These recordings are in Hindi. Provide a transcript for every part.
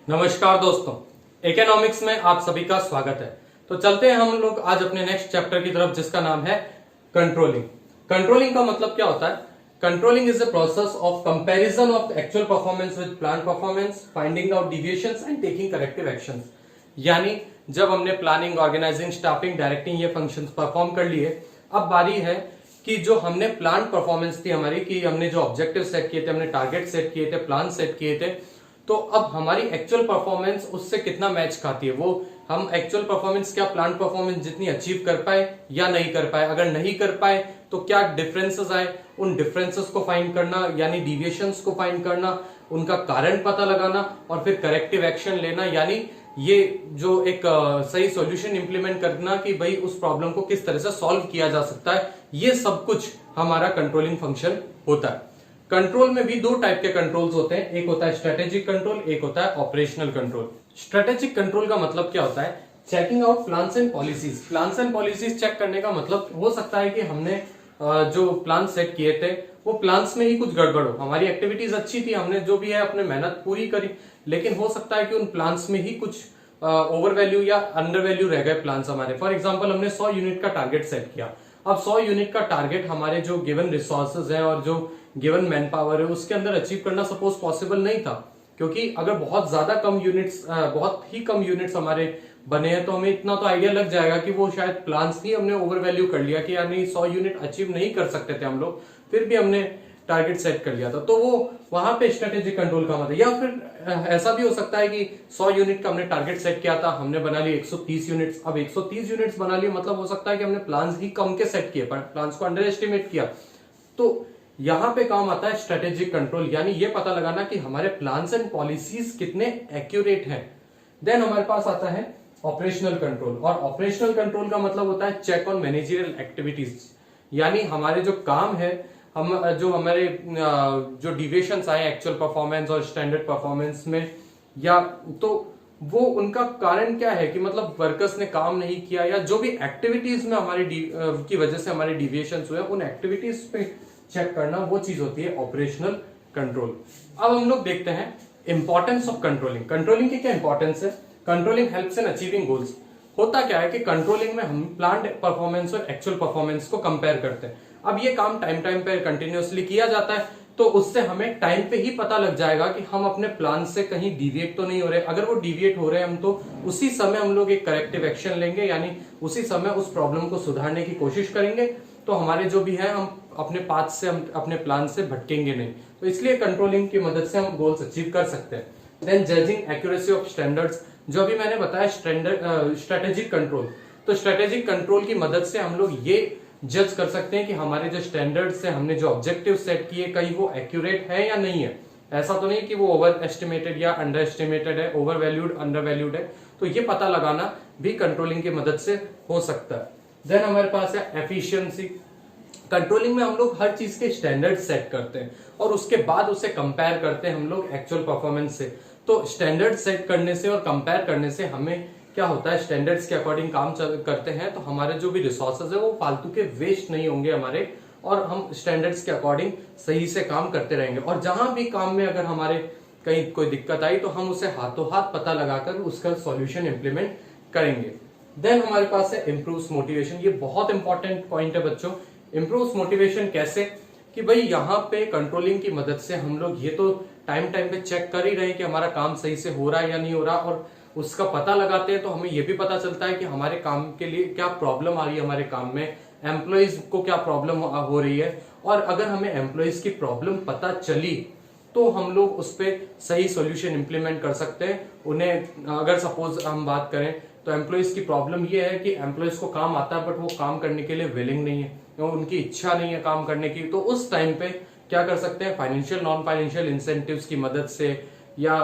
नमस्कार दोस्तों, इकोनॉमिक्स में आप सभी का स्वागत है। तो चलते हैं हम लोग आज अपने नेक्स्ट चैप्टर की तरफ, जिसका नाम है कंट्रोलिंग। कंट्रोलिंग का मतलब क्या होता है? Controlling is the process of comparison of actual performance with plan performance, finding out deviations and taking corrective actions. यानी जब हमने प्लानिंग, ऑर्गेनाइजिंग, स्टाफिंग, डायरेक्टिंग ये फंक्शंस परफॉर्म कर लिए, अब बारी है कि जो हमने प्लान परफॉर्मेंस थी हमारी, कि हमने जो ऑब्जेक्टिव सेट किए थे, हमने टारगेट सेट किए थे, प्लान सेट किए थे, तो अब हमारी एक्चुअल परफॉर्मेंस उससे कितना मैच खाती है। वो हम एक्चुअल परफॉर्मेंस क्या प्लान परफॉर्मेंस जितनी अचीव कर पाए या नहीं कर पाए। अगर नहीं कर पाए तो क्या डिफरेंसेस आए, उन डिफरेंसेस को फाइंड करना, यानी डिविएशंस को फाइंड करना, उनका कारण पता लगाना और फिर करेक्टिव एक्शन लेना, यानी ये जो एक सही सॉल्यूशन इंप्लीमेंट करना कि भाई उस प्रॉब्लम को किस तरह से सॉल्व किया जा सकता है। ये सब कुछ हमारा कंट्रोलिंग फंक्शन होता है। कंट्रोल में भी दो टाइप के कंट्रोल्स होते हैं, एक होता है स्ट्रेटेजिक कंट्रोल, एक होता है ऑपरेशनल कंट्रोल। स्ट्रेटेजिक कंट्रोल का मतलब क्या होता है? Checking out plans and policies. Plans and policies check करने का मतलब हो सकता है कि हमने जो प्लान सेट किए थे वो प्लान्स में ही कुछ गड़बड़ हो। हमारी एक्टिविटीज अच्छी थी, हमने जो भी है अपने मेहनत पूरी करी, लेकिन हो सकता है कि उन प्लान्स में ही कुछ ओवर वैल्यू या अंडर वैल्यू रह गए प्लान्स हमारे। फॉर एग्जाम्पल, हमने 100 यूनिट का टारगेट सेट किया। अब 100 यूनिट का टारगेट हमारे जो गिवन रिसोर्सेज है और जो गिवन मैन पावर है उसके अंदर अचीव करना सपोज पॉसिबल नहीं था, क्योंकि अगर बहुत ज्यादा कम यूनिट्स, बहुत ही कम यूनिट्स हमारे बने हैं तो हमें इतना तो आइडिया लग जाएगा कि वो शायद प्लान्स ही हमने ओवर वैल्यू कर लिया कि यार नहीं 100 यूनिट अचीव नहीं कर सकते थे हम लोग, फिर भी हमने टारगेट सेट कर लिया था। तो वो वहां पे स्ट्रेटेजिक कंट्रोल का मतलब। या फिर ऐसा भी हो सकता है कि 100 यूनिट का हमने टारगेट सेट किया था, हमने बना ली 130 यूनिट्स। अब 130 यूनिट्स बना लिए मतलब हो सकता है कि हमने प्लान्स ही कम के सेट किए, प्लान्स को अंडर एस्टिमेट किया। तो यहां पे काम आता है स्ट्रेटेजिक कंट्रोल, यानी ये पता लगाना कि हमारे प्लान्स एंड पॉलिसीज कितने एक्यूरेट हैं। देन हमारे पास आता है ऑपरेशनल कंट्रोल, और ऑपरेशनल कंट्रोल का मतलब होता है चेक ऑन मैनेजरियल एक्टिविटीज, यानी हमारे जो काम है, हम जो हमारे जो डिविएशंस आए एक्चुअल परफॉर्मेंस और स्टैंडर्ड परफॉर्मेंस में, या तो वो उनका कारण क्या है कि मतलब वर्कर्स ने काम नहीं किया, या जो भी एक्टिविटीज में हमारी की वजह से हमारे डिविएशंस हुए उन एक्टिविटीज पे चेक करना, वो चीज होती है ऑपरेशनल कंट्रोल। अब हम लोग देखते हैं इंपॉर्टेंस ऑफ कंट्रोलिंग। कंट्रोलिंग की क्या इंपॉर्टेंस है? Controlling helps in achieving goals. होता क्या है कि कंट्रोलिंग में हम प्लान्ड परफॉर्मेंस और एक्चुअल परफॉर्मेंस को कंपेयर करते हैं। अब ये काम टाइम टाइम पे कंटिन्यूअसली किया जाता है, तो उससे हमें टाइम पे ही पता लग जाएगा कि हम अपने प्लान से कहीं डिविएट तो नहीं हो रहे। अगर वो डिविएट हो रहे हैं हम तो उसी समय हम लोग एक करेक्टिव एक्शन लेंगे, यानी उसी समय उस प्रॉब्लम को सुधारने की कोशिश करेंगे। तो हमारे जो भी है हम अपने पाथ से, हम अपने प्लान से भटकेंगे नहीं। तो इसलिए कंट्रोलिंग की मदद से हम गोल्स अचीव कर सकते हैं। Then judging accuracy of standards, जो अभी मैंने बताया स्ट्रेटेजिक कंट्रोल। तो स्ट्रेटेजिक कंट्रोल की मदद से हम लोग ये जज कर सकते हैं कि हमारे जो स्टैंडर्ड्स है, हमने जो ऑब्जेक्टिव सेट किए, कहीं वो एक्यूरेट है या नहीं है। ऐसा तो नहीं कि वो ओवर एस्टिमेटेड या अंडर एस्टिमेटेड है, ओवर वैल्यूड, अंडर वैल्यूड है। तो ये पता लगाना भी कंट्रोलिंग की मदद से हो सकता है। देन हमारे पास है एफिशिएंसी। कंट्रोलिंग में हम लोग हर चीज के स्टैंडर्ड सेट करते हैं और उसके बाद उसे कंपेयर करते हैं हम लोग एक्चुअल परफॉर्मेंस से। तो स्टैंडर्ड सेट करने से और कंपेयर करने से हमें क्या होता है, स्टैंडर्ड्स के अकॉर्डिंग काम करते हैं तो हमारे जो भी रिसोर्सेज है वो फालतू के वेस्ट नहीं होंगे हमारे, और हम स्टैंडर्ड्स के अकॉर्डिंग सही से काम करते रहेंगे। और जहां भी काम में अगर हमारे कहीं कोई दिक्कत आई तो हम उसे हाथों हाथ पता लगाकर उसका सॉल्यूशन इंप्लीमेंट करेंगे। देन हमारे पास है इम्प्रूव्स मोटिवेशन। ये बहुत इंपॉर्टेंट पॉइंट है बच्चों। इम्प्रूव्स मोटिवेशन कैसे? कि भाई यहाँ पे कंट्रोलिंग की मदद से हम लोग ये तो टाइम टाइम पे चेक कर ही रहे हैं कि हमारा काम सही से हो रहा है या नहीं हो रहा, और उसका पता लगाते हैं तो हमें यह भी पता चलता है कि हमारे काम के लिए क्या प्रॉब्लम आ रही है, हमारे काम में एम्प्लॉइज को क्या प्रॉब्लम हो रही है। और अगर हमें एम्प्लॉइज की प्रॉब्लम पता चली तो हम लोग उस पर सही सॉल्यूशन इंप्लीमेंट कर सकते हैं। उन्हें अगर सपोज हम बात करें तो एम्प्लॉइज की प्रॉब्लम यह है कि एम्प्लॉइज को काम आता है बट वो काम करने के लिए विलिंग नहीं है, उनकी इच्छा नहीं है काम करने की। तो उस टाइम पे क्या कर सकते हैं? फाइनेंशियल, नॉन फाइनेंशियल इंसेंटिव्स की मदद से या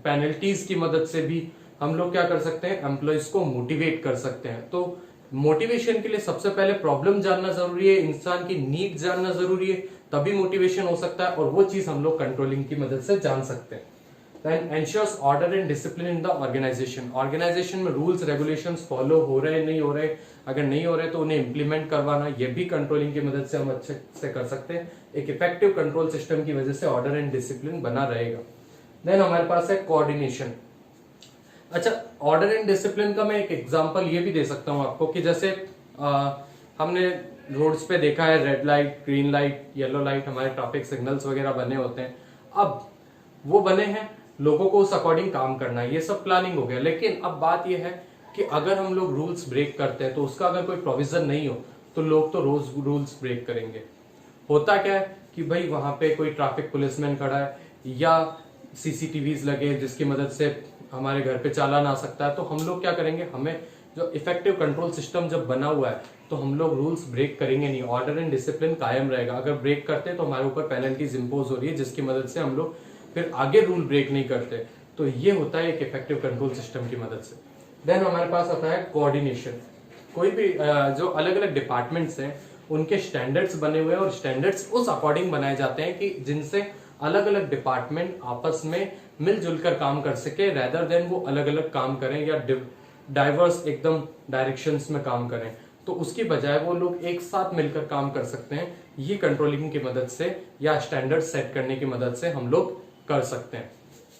पेनल्टीज की मदद से भी हम लोग क्या कर सकते हैं? एम्प्लॉइज को मोटिवेट कर सकते हैं। तो मोटिवेशन के लिए सबसे पहले प्रॉब्लम जानना जरूरी है, इंसान की नीड जानना जरूरी है, तभी मोटिवेशन हो सकता है, और वो चीज हम लोग कंट्रोलिंग की मदद से जान सकते हैं। Then ensures order and discipline in the organisation. Organisation में रूल्स रेगुलेशंस फॉलो हो रहे नहीं हो रहे, अगर नहीं हो रहे तो उन्हें इंप्लीमेंट करवाना, ये भी कंट्रोलिंग की मदद से हम अच्छे से कर सकते हैं। एक इफेक्टिव कंट्रोल सिस्टम की वजह से ऑर्डर एंड डिसिप्लिन बना रहेगा। देन हमारे पास है कोऑर्डिनेशन। अच्छा, ऑर्डर एंड डिसिप्लिन का मैं एक एग्जांपल ये भी दे सकता हूँ आपको कि जैसे हमने रोड्स पे देखा है red light, green light, yellow light, हमारे ट्रैफिक सिग्नल्स वगैरह बने होते हैं। अब वो बने हैं, लोगों को उस अकॉर्डिंग काम करना है, ये सब प्लानिंग हो गया। लेकिन अब बात ये है कि अगर हम लोग रूल्स ब्रेक करते हैं तो उसका अगर कोई प्रोविजन नहीं हो तो लोग तो रोज रूल्स ब्रेक करेंगे। होता क्या है कि भाई वहां पे कोई ट्रैफिक पुलिसमैन खड़ा है या सीसीटीवीज लगे जिसकी मदद से हमारे घर पे चालान आ सकता है, तो हम लोग क्या करेंगे, हमें जो इफेक्टिव कंट्रोल सिस्टम जब बना हुआ है तो हम लोग रूल्स ब्रेक करेंगे नहीं, ऑर्डर एंड डिसिप्लिन कायम रहेगा। अगर ब्रेक करते हैं तो हमारे ऊपर पेनल्टीज इंपोज हो रही है जिसकी मदद से हम लोग फिर आगे रूल ब्रेक नहीं करते। तो ये होता है एक इफेक्टिव कंट्रोल सिस्टम की मदद से। देन हमारे पास आता है कोऑर्डिनेशन। कोई भी जो अलग अलग डिपार्टमेंट्स हैं उनके स्टैंडर्ड्स बने हुए हैं और स्टैंडर्ड्स उस अकॉर्डिंग बनाए जाते हैं कि जिनसे अलग अलग डिपार्टमेंट आपस में मिलजुल कर काम कर सके, रेदर देन वो अलग अलग काम करें या डाइवर्स एकदम डायरेक्शंस में काम करें। तो उसकी बजाय वो लोग एक साथ मिलकर काम कर सकते हैं। ये कंट्रोलिंग की मदद से या स्टैंडर्ड सेट करने की मदद से हम लोग कर सकते हैं।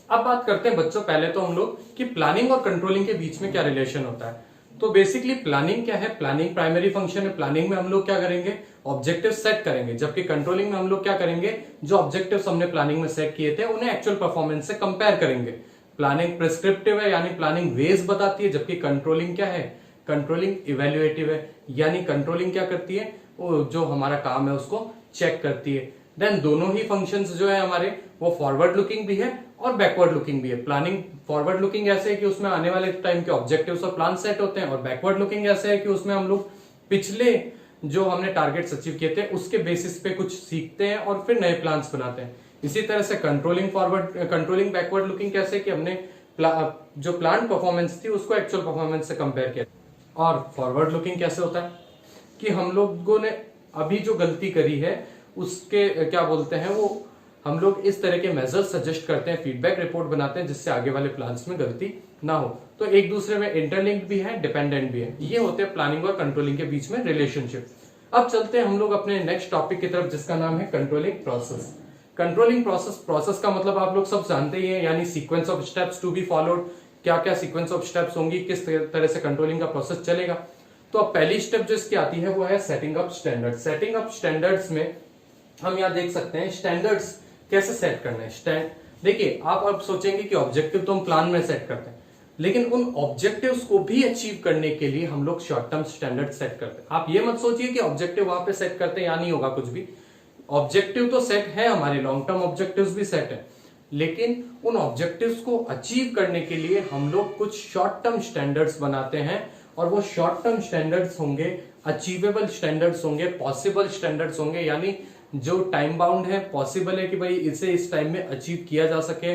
अब बात करते हैं बच्चों, पहले तो हम लोग कि प्लानिंग और कंट्रोलिंग के बीच में क्या रिलेशन होता है। तो बेसिकली प्लानिंग क्या है, प्लानिंग प्राइमरी फंक्शन है। प्लानिंग में हम लोग क्या करेंगे, ऑब्जेक्टिव सेट करेंगे, जबकि कंट्रोलिंग में हम लोग क्या करेंगे, जो ऑब्जेक्टिव्स हमने प्लानिंग में सेट किए थे उन्हें एक्चुअल परफॉर्मेंस से कंपेयर करेंगे। प्लानिंग प्रिस्क्रिप्टिव है यानी प्लानिंग वेज बताती है, जबकि कंट्रोलिंग क्या है, कंट्रोलिंग इवेल्युएटिव है यानी कंट्रोलिंग क्या करती है, वो जो हमारा काम है उसको चेक करती है। देन दोनों ही फंक्शंस जो है हमारे वो फॉरवर्ड लुकिंग भी है और बैकवर्ड लुकिंग भी है। प्लानिंग फॉरवर्ड लुकिंग ऐसे है कि उसमें आने वाले टाइम के ऑब्जेक्टिव्स और प्लान सेट होते हैं, और बैकवर्ड लुकिंग ऐसे है कि उसमें हम लोग पिछले जो हमने टारगेट्स अचीव किए थे उसके बेसिस पे कुछ सीखते हैं और फिर नए प्लान्स बनाते हैं। इसी तरह से कंट्रोलिंग बैकवर्ड लुकिंग कैसे कि हमने जो प्लान परफॉर्मेंस थी उसको एक्चुअल परफॉर्मेंस से कंपेयर किया। और फॉरवर्ड लुकिंग कैसे होता है कि हम लोगों ने अभी जो गलती करी है उसके क्या बोलते हैं, वो हम लोग इस तरह के मेजर्स सजेस्ट करते हैं, फीडबैक रिपोर्ट बनाते हैं जिससे आगे वाले प्लान्स में गलती ना हो। तो एक दूसरे में इंटरलिंक्ड भी है, डिपेंडेंट भी है। ये होते हैं प्लानिंग और कंट्रोलिंग के बीच में रिलेशनशिप। अब चलते हैं हम लोग अपने नेक्स्ट टॉपिक की तरफ जिसका नाम है कंट्रोलिंग प्रोसेस। कंट्रोलिंग प्रोसेस का मतलब आप लोग सब जानते ही हैं, यानी sequence of steps to be followed. क्या क्या सीक्वेंस ऑफ स्टेप्स होंगी, किस तरह से कंट्रोलिंग का प्रोसेस चलेगा। तो अब पहली स्टेप जो इसकी आती है वो है setting up standard. Setting up standards में हम यहाँ देख सकते हैं स्टैंडर्ड्स कैसे सेट करना है। देखिए, आप अब सोचेंगे कि ऑब्जेक्टिव तो हम प्लान में सेट करते हैं, लेकिन उन ऑब्जेक्टिव्स को भी अचीव करने के लिए हम लोग शॉर्ट टर्म स्टैंडर्ड सेट करते हैं। आप ये मत सोचिए कि ऑब्जेक्टिव वहां पे सेट करते हैं या नहीं होगा कुछ भी। ऑब्जेक्टिव तो सेट है, हमारे लॉन्ग टर्म ऑब्जेक्टिव्स भी सेट है, लेकिन उन ऑब्जेक्टिव्स को अचीव करने के लिए हम लोग कुछ शॉर्ट टर्म स्टैंडर्ड्स बनाते हैं। और वो शॉर्ट टर्म स्टैंडर्ड्स होंगे अचीवेबल स्टैंडर्ड्स होंगे, पॉसिबल स्टैंडर्ड्स होंगे, यानी जो टाइम बाउंड है, पॉसिबल है कि भाई इसे इस टाइम में अचीव किया जा सके।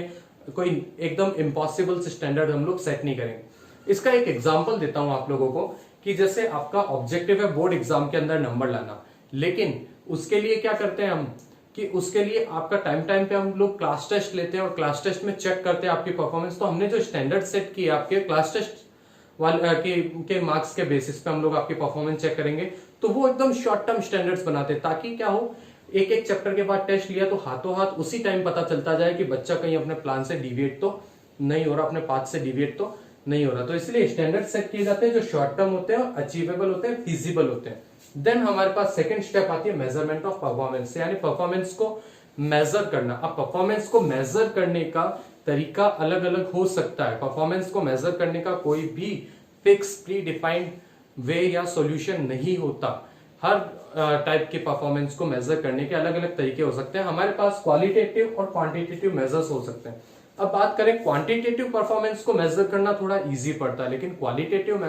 कोई एकदम इम्पॉसिबल से स्टैंडर्ड हम लोग सेट नहीं करेंगे। इसका एक एग्जांपल देता हूं आप लोगों को कि जैसे आपका ऑब्जेक्टिव है बोर्ड एग्जाम के अंदर नंबर लाना, लेकिन उसके लिए क्या करते हैं हम कि उसके लिए आपका टाइम पे हम लोग क्लास टेस्ट लेते हैं और क्लास टेस्ट में चेक करते हैं आपकी परफॉर्मेंस। तो हमने जो स्टैंडर्ड सेट किए आपके क्लास टेस्ट वाले के मार्क्स के बेसिस पे हम लोग आपकी परफॉर्मेंस चेक करेंगे, तो वो एकदम शॉर्ट टर्म स्टैंडर्ड्स बनाते हैं ताकि क्या हो, एक एक चैप्टर के बाद टेस्ट लिया तो हाथों हाथ उसी टाइम पता चलता जाए कि बच्चा कहीं अपने प्लान से डिविएट तो नहीं हो रहा, अपने पाथ से डिविएट तो नहीं हो रहा। तो इसलिए स्टैंडर्ड सेट किए जाते हैं जो शॉर्ट टर्म होते हैं और अचीवेबल होते हैं, फिजिबल होते हैं। देन हमारे पास सेकंड स्टेप आती है मेजरमेंट ऑफ परफॉर्मेंस, यानी परफॉर्मेंस को मेजर करना। अब परफॉर्मेंस को मेजर करने का तरीका अलग अलग हो सकता है। परफॉर्मेंस को मेजर करने का कोई भी फिक्स प्री डिफाइंड वे या सॉल्यूशन नहीं होता। हर टाइप के परफॉर्मेंस को मेजर करने के अलग अलग तरीके हो सकते हैं। हमारे पास क्वालिटेटिव और क्वांटिटेटिव मेजर्स हो सकते हैं। अब बात करें क्वांटिटेटिव परफॉर्मेंस को मेजर करना थोड़ा इजी पड़ता है, लेकिन क्वालिटेटिव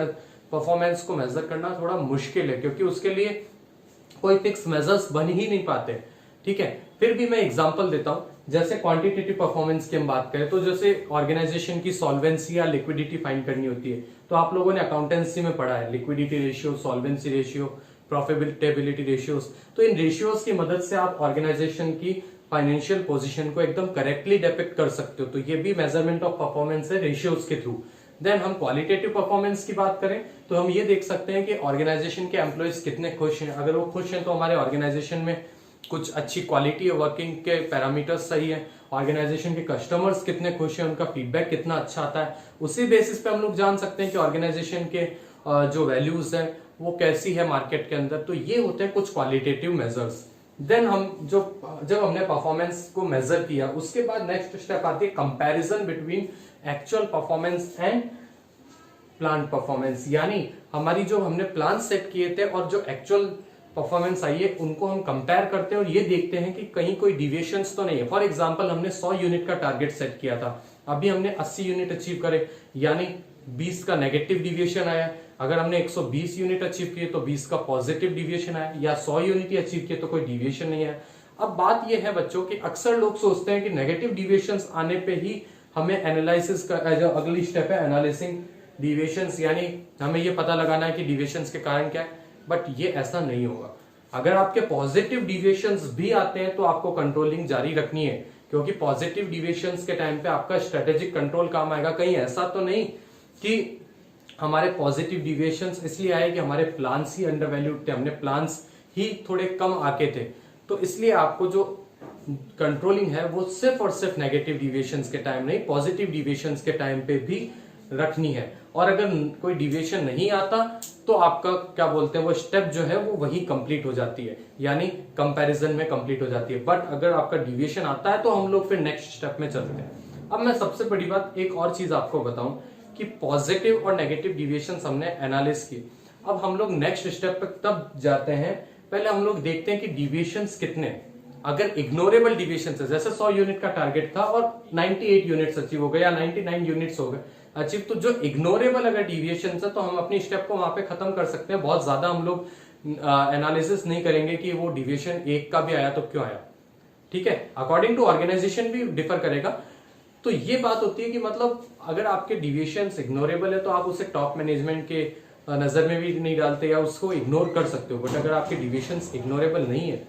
परफॉर्मेंस को मेजर करना थोड़ा मुश्किल है, क्योंकि उसके लिए कोई फिक्स मेजर्स बन ही नहीं पाते। ठीक है, फिर भी मैं एग्जांपल देता हूं। जैसे क्वांटिटेटिव परफॉर्मेंस की हम बात करें तो जैसे ऑर्गेनाइजेशन की सॉल्वेंसी या लिक्विडिटी फाइंड करनी होती है, तो आप लोगों ने अकाउंटेंसी में पढ़ा है liquidity ratio, solvency ratio, profitability ratios. तो इन रेशियोज की मदद से आप ऑर्गेनाइजेशन की फाइनेंशियल पोजीशन को एकदम करेक्टली डिपिक्ट कर सकते हो। तो ये भी मेजरमेंट ऑफ परफॉर्मेंस है रेशियोज के थ्रू। देन हम क्वालिटेटिव परफॉर्मेंस की बात करें तो हम ये देख सकते हैं कि ऑर्गेनाइजेशन के एम्प्लॉइज कितने खुश हैं। अगर वो खुश हैं तो हमारे ऑर्गेनाइजेशन में कुछ अच्छी क्वालिटी है, वर्किंग के पैरामीटर्स सही है। ऑर्गेनाइजेशन के कस्टमर्स कितने खुश हैं, उनका फीडबैक कितना अच्छा आता है, उसी बेसिस पे हम लोग जान सकते हैं कि ऑर्गेनाइजेशन के जो वैल्यूज है वो कैसी है मार्केट के अंदर। तो ये होते हैं कुछ क्वालिटेटिव मेजर्स। देन हम जब हमने परफॉर्मेंस को मेजर किया, उसके बाद नेक्स्ट स्टेप आती है comparison between actual performance and plan performance. यानी हमारी जो हमने प्लान सेट किए थे और जो एक्चुअल परफॉर्मेंस आई है उनको हम कंपेयर करते हैं और ये देखते हैं कि कहीं कोई डिविएशंस तो नहीं है। फॉर एग्जांपल हमने 100 यूनिट का टारगेट सेट किया था, अभी हमने 80 यूनिट अचीव करे, यानी 20 का नेगेटिव डिविएशन आया। अगर हमने 120 यूनिट अचीव किए तो 20 का पॉजिटिव डिविएशन आया, या 100 यूनिट ही अचीव किए तो कोई डिविएशन नहीं है। अब बात यह है बच्चों कि अक्सर लोग सोचते हैं कि नेगेटिव डिविएशंस आने पे ही हमें एनालिसिस का जो अगली स्टेप है एनालिसिंग डिविएशंस, यानी हमें ये पता लगाना है कि डिविएशंस के कारण क्या है। बट ये ऐसा नहीं होगा। अगर आपके पॉजिटिव डिविएशंस भी आते हैं तो आपको कंट्रोलिंग जारी रखनी है, क्योंकि पॉजिटिव डिविएशंस के टाइम पे आपका स्ट्रेटेजिक कंट्रोल काम आएगा। कहीं ऐसा तो नहीं कि हमारे पॉजिटिव डिविएशंस इसलिए आए कि हमारे प्लान्स ही अंडर वैल्यूड थे, हमने प्लान्स ही थोड़े कम आके थे, तो इसलिए आपको जो कंट्रोलिंग है वो सिर्फ और सिर्फ नेगेटिव डिविएशंस के टाइम नहीं, पॉजिटिव डिविएशंस के टाइम पे भी रखनी है। और अगर कोई डिविएशन नहीं आता तो आपका क्या बोलते हैं वो स्टेप जो है वो वही कंप्लीट हो जाती है, यानी कंपैरिजन में कंप्लीट हो जाती है। बट अगर आपका डिविएशन आता है तो हम लोग फिर नेक्स्ट स्टेप में चलते हैं। अब मैं सबसे बड़ी बात एक और चीज आपको बताऊं कि पॉजिटिव और नेगेटिव डिविएशन हमने एनालिस की। अब हम लोग नेक्स्ट स्टेप पे तब जाते हैं, पहले हम लोग देखते हैं कि डिविएशंस कितने। अगर इग्नोरेबल डिविएशंस है, जैसे 100 यूनिट का टारगेट था और 98 यूनिट्स अचीव हो गए या 99 यूनिट्स हो गए अचीव, तो जो इग्नोरेबल अगर डिविएशन है तो हम अपनी स्टेप को वहां पे खत्म कर सकते हैं। बहुत ज्यादा हम लोग एनालिसिस नहीं करेंगे कि वो डिविएशन 1 का भी आया तो क्यों आया, ठीक है। अकॉर्डिंग टू ऑर्गेनाइजेशन भी डिफर करेगा। तो ये बात होती है कि मतलब अगर आपके डिविएशन इग्नोरेबल है तो आप उसे टॉप मैनेजमेंट के नजर में भी नहीं डालते या उसको इग्नोर कर सकते हो। बट अगर आपके डिविएशन इग्नोरेबल नहीं है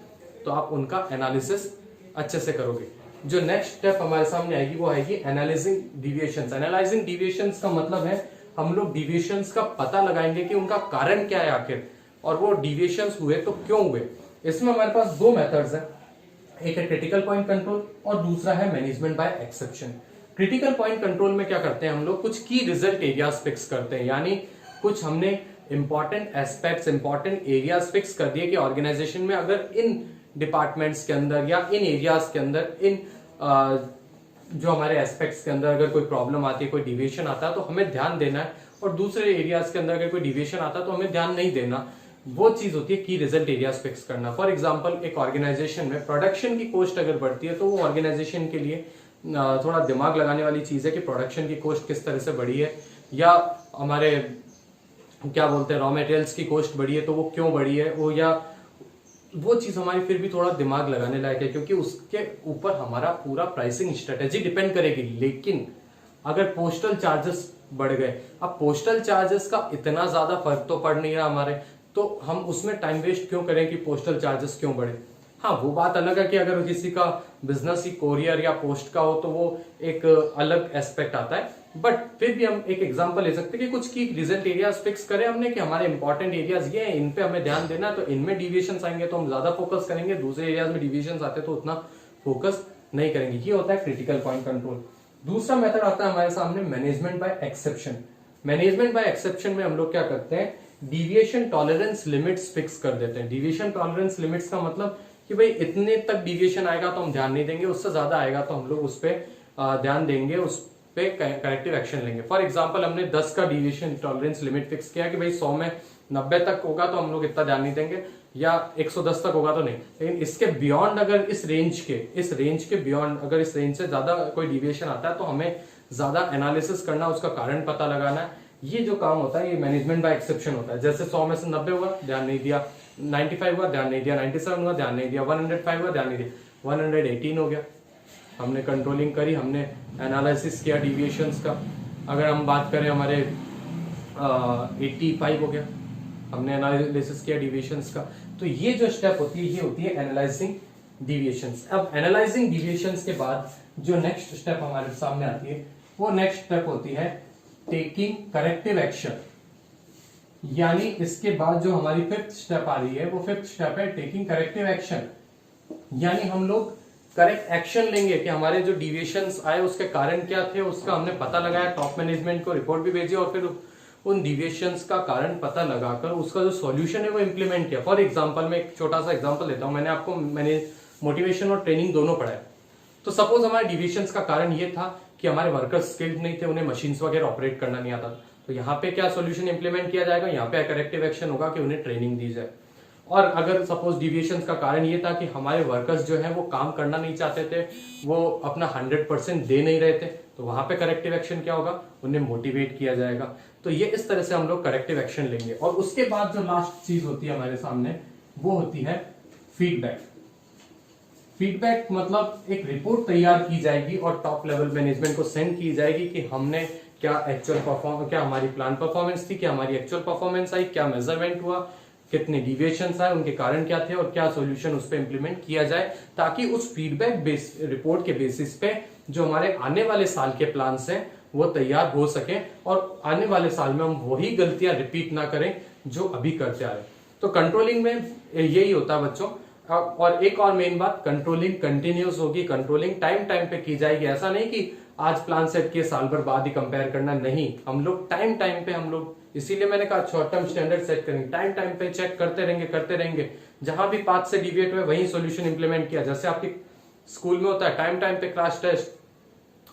तो आप उनका एनालिसिस अच्छे से करोगे। जो नेक्स्ट स्टेप हमारे सामने आएगी वो आएगी एनालाइजिंग डिविएशंस। एनालाइजिंग डिविएशंस का मतलब है हम लोग डिविएशंस का पता लगाएंगे कि उनका कारण क्या है आखिर, और वो डिविएशंस हुए तो क्यों हुए। इसमें हमारे पास दो मेथड्स हैं, एक है क्रिटिकल पॉइंट कंट्रोल और दूसरा है management by exception. Critical point control में क्या करते हैं हम लोग, कुछ की रिजल्ट एरियाज फिक्स करते हैं, यानी कुछ हमने important aspects important areas fix कर दिए कि ऑर्गेनाइजेशन में अगर इन डिपार्टमेंट्स के अंदर या इन एरियाज के अंदर इन जो हमारे एस्पेक्ट्स के अंदर अगर कोई प्रॉब्लम आती है, कोई डिविएशन आता है तो हमें ध्यान देना है, और दूसरे एरियाज के अंदर अगर कोई डिविएशन आता है तो हमें ध्यान नहीं देना। वो चीज होती है की रिजल्ट एरियाज फिक्स करना। फॉर एग्जांपल एक ऑर्गेनाइजेशन में प्रोडक्शन की कॉस्ट अगर बढ़ती है तो वो ऑर्गेनाइजेशन के लिए थोड़ा दिमाग लगाने वाली चीज है कि प्रोडक्शन की कॉस्ट किस तरह से बढ़ी है, या हमारे क्या बोलते हैं रॉ मटेरियल्स की कॉस्ट बढ़ी है तो वो क्यों बढ़ी है, वो या वो चीज हमारी फिर भी थोड़ा दिमाग लगाने लायक है, क्योंकि उसके ऊपर हमारा पूरा प्राइसिंग स्ट्रेटेजी डिपेंड करेगी। लेकिन अगर पोस्टल चार्जेस बढ़ गए, अब पोस्टल चार्जेस का इतना ज्यादा फर्क तो पड़ नहीं रहा हमारे, तो हम उसमें टाइम वेस्ट क्यों करें कि पोस्टल चार्जेस क्यों बढ़े। हाँ, वो बात अलग है कि अगर किसी का बिजनेस ही कोरियर या पोस्ट का हो तो वो एक अलग एस्पेक्ट आता है। बट फिर भी हम एक एग्जांपल ले सकते हैं कि कुछ की रिजल्ट एरियाज फिक्स करें हमने कि हमारे इंपॉर्टेंट एरियाज ये हैं, इन पे हमें ध्यान देना है, तो इनमें डिविएशंस आएंगे तो हम ज्यादा फोकस करेंगे, दूसरे एरियाज में डिविएशंस आते तो उतना फोकस नहीं करेंगे। ये होता है क्रिटिकल पॉइंट कंट्रोल। दूसरा मेथड आता है हमारे सामने management by exception. Management by exception में हम लोग क्या करते हैं, डिविएशन टॉलरेंस लिमिट्स फिक्स कर देते हैं। डिविएशन टॉलरेंस लिमिट्स का मतलब कि भाई इतने तक डिविएशन आएगा तो हम ध्यान नहीं देंगे, उससे ज्यादा आएगा तो हम लोग उस पर ध्यान देंगे, उस पे करेक्टिव एक्शन लेंगे। फॉर एग्जांपल हमने 10 का डिविएशन टॉलरेंस लिमिट फिक्स किया कि भाई 100 में 90 तक होगा तो हम लोग इतना ध्यान नहीं देंगे, या 110 तक होगा तो नहीं। लेकिन इसके बियॉन्ड अगर इस रेंज के बियॉन्ड अगर इस रेंज से ज्यादा कोई डिविएशन आता है तो हमें ज्यादा एनालिसिस करना, उसका कारण पता लगाना है। ये जो काम होता है ये मैनेजमेंट बाय एक्सेप्शन होता है। जैसे 100 में से 90 हुआ, ध्यान नहीं दिया, 95 हुआ, ध्यान नहीं दिया, 97 हुआ, ध्यान नहीं दिया, 105 हुआ, ध्यान नहीं दिया, 118 हो गया, हमने कंट्रोलिंग करी, हमने एनालिसिस किया डिविएशंस का। अगर हम बात करें हमारे 85 हो गया, हमने एनालिसिस किया डिविएशंस का। तो ये जो स्टेप होती है ये होती है एनालाइजिंग डिविएशंस। अब एनालाइजिंग डिविएशंस के बाद जो नेक्स्ट स्टेप हमारे सामने आती है वो नेक्स्ट स्टेप होती है टेकिंग करेक्टिव एक्शन। यानी इसके बाद जो हमारी फिफ्थ स्टेप आ रही है वो फिफ्थ स्टेप है टेकिंग करेक्टिव एक्शन। यानी हम लोग करेक्ट एक्शन लेंगे कि हमारे जो डिविएशंस आए उसके कारण क्या थे, उसका हमने पता लगाया, टॉप मैनेजमेंट को रिपोर्ट भी भेजी और फिर उन डिविएशंस का कारण पता लगाकर उसका जो सॉल्यूशन है वो इंप्लीमेंट किया। फॉर एग्जांपल मैं एक छोटा सा एग्जांपल देता हूं, मैंने मोटिवेशन और ट्रेनिंग दोनों पढ़ाया। तो सपोज हमारे डिविएशंस का कारण ये था कि हमारे वर्कर्स स्किल्ड नहीं थे, उन्हें मशीन्स वगैरह ऑपरेट करना नहीं आता। तो यहाँ पे क्या सॉल्यूशन इंप्लीमेंट किया जाएगा, यहाँ पे करेक्टिव एक्शन होगा कि उन्हें ट्रेनिंग दी जाए। और अगर सपोज डिविएशंस का कारण ये था कि हमारे वर्कर्स जो है वो काम करना नहीं चाहते थे, वो अपना 100% दे नहीं रहे थे, तो वहां पे करेक्टिव एक्शन क्या होगा, उन्हें मोटिवेट किया जाएगा। तो ये इस तरह से हम लोग करेक्टिव एक्शन लेंगे। और उसके बाद जो लास्ट चीज होती है हमारे सामने वो होती है फीडबैक। फीडबैक मतलब एक रिपोर्ट तैयार की जाएगी और टॉप लेवल मैनेजमेंट को सेंड की जाएगी कि हमने क्या हमारी प्लान परफॉर्मेंस थी, क्या हमारी एक्चुअल परफॉर्मेंस आई, क्या मेजरमेंट हुआ, कितने डिविएशंस आए, उनके कारण क्या थे और क्या सॉल्यूशन उस पर इंप्लीमेंट किया जाए, ताकि उस फीडबैक रिपोर्ट के बेसिस पे जो हमारे आने वाले साल के प्लान्स हैं वो तैयार हो सके और आने वाले साल में हम वही गलतियां रिपीट ना करें जो अभी करते आ रहे हैं। तो कंट्रोलिंग में यही होता है बच्चों। और एक और मेन बात, कंट्रोलिंग कंटिन्यूस होगी, कंट्रोलिंग टाइम टाइम पे की जाएगी। ऐसा नहीं कि आज प्लान सेट किए साल भर बाद ही कंपेयर करना, नहीं, हम लोग टाइम टाइम पे हम लोग, इसीलिए मैंने कहा शॉर्ट टर्म स्टैंडर्ड सेट करेंगे, टाइम टाइम पे चेक करते रहेंगे। जहां भी पाथ से डिविएट हुए वही सॉल्यूशन इंप्लीमेंट किया। जैसे आपके स्कूल में होता है टाइम टाइम पे क्लास टेस्ट,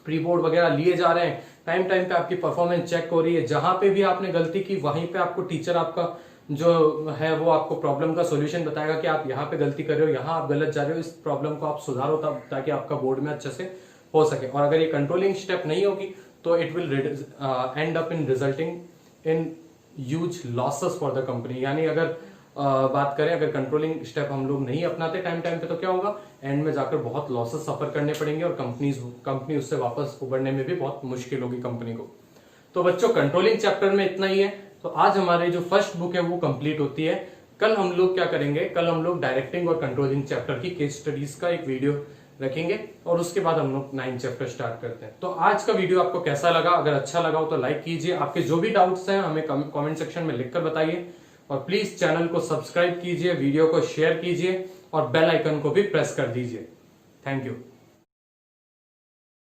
प्री बोर्ड वगैरह लिए जा रहे हैं, टाइम टाइम पे आपकी परफॉर्मेंस चेक हो रही है। जहां पे भी आपने गलती की वहीं पे आपको टीचर आपका जो है वो आपको प्रॉब्लम का सॉल्यूशन बताएगा कि आप यहाँ पे गलती कर रहे हो, यहाँ आप गलत जा रहे हो, इस प्रॉब्लम को आप सुधारो ताकि आपका बोर्ड में अच्छे से हो सके। और अगर ये कंट्रोलिंग स्टेप नहीं होगी तो it will and up in resulting in huge losses for the company. यानी अगर बात करें, अगर कंट्रोलिंग स्टेप हम लोग नहीं अपनाते टाइम टाइम पे, तो क्या होगा, एंड में जाकर बहुत लॉसेस सफर करने पड़ेंगे और कंपनी उससे वापस उबरने में भी बहुत मुश्किल होगी कंपनी को। तो बच्चों कंट्रोलिंग चैप्टर में इतना ही है। तो आज हमारी जो फर्स्ट बुक है वो कंप्लीट होती है। कल हम लोग क्या करेंगे, कल हम लोग डायरेक्टिंग और कंट्रोलिंग चैप्टर की केस स्टडीज का एक वीडियो रखेंगे और उसके बाद हम लोग 9 चैप्टर स्टार्ट करते हैं। तो आज का वीडियो आपको कैसा लगा, अगर अच्छा लगा हो तो लाइक कीजिए, आपके जो भी डाउट्स हैं हमें कमेंट सेक्शन में लिखकर बताइए और प्लीज चैनल को सब्सक्राइब कीजिए, वीडियो को शेयर कीजिए और बेल आइकन को भी प्रेस कर दीजिए। Thank you.